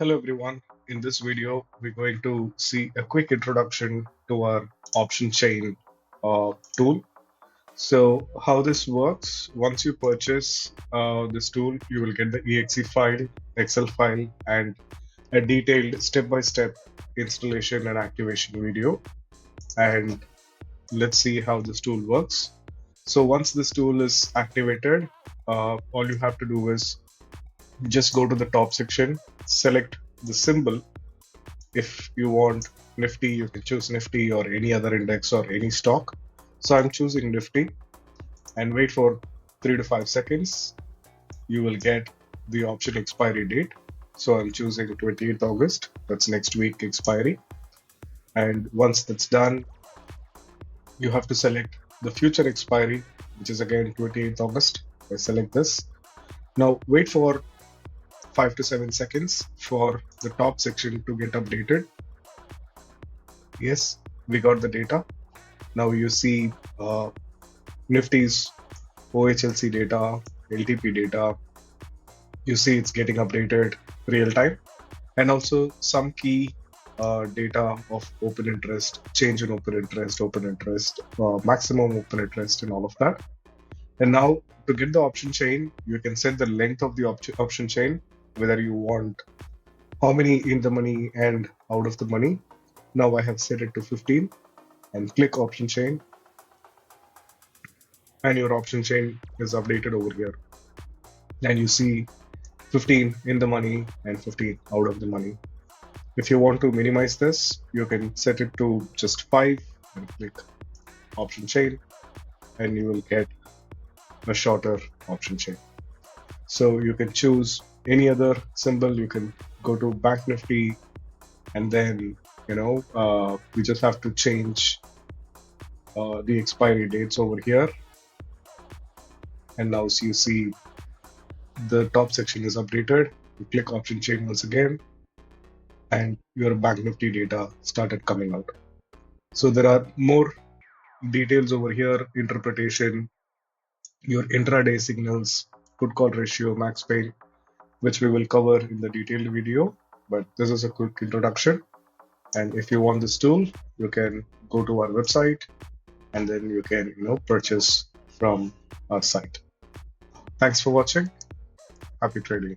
Hello everyone. In this video, we're going to see a quick introduction to our option chain tool. So how this works, once you purchase this tool, you will get the exe file, Excel file, and a detailed step-by-step installation and activation video. And let's see how this tool works. So once this tool is activated, all you have to do is just go to the top section, select the symbol. If you want Nifty, you can choose Nifty or any other index or any stock. So I'm choosing Nifty and wait for 3 to 5 seconds. You will get the option expiry date. So I'm choosing 28th August. That's next week expiry. And once that's done, you have to select the future expiry, which is again 28th August. I select this. Now wait for 5 to 7 seconds for the top section to get updated. Yes, we got the data. Now you see Nifty's OHLC data, LTP data. You see it's getting updated real time, and also some key data of open interest, change in open interest, maximum open interest, and all of that. And now to get the option chain, you can set the length of the option chain, whether you want how many in the money and out of the money. Now I have set it to 15 and click option chain, and your option chain is updated over here. And you see 15 in the money and 15 out of the money. If you want to minimize this, you can set it to just 5 and click option chain, and you will get a shorter option chain. So you can choose any other symbol. You can go to Bank Nifty, and then we just have to change the expiry dates over here. And now so you see the top section is updated. You click option chain once again, and your Bank Nifty data started coming out. So there are more details over here: interpretation, your intraday signals, put call ratio, max pain, which we will cover in the detailed video. But this is a quick introduction. And if you want this tool, you can go to our website, and then you can purchase from our site. Thanks for watching. Happy trading.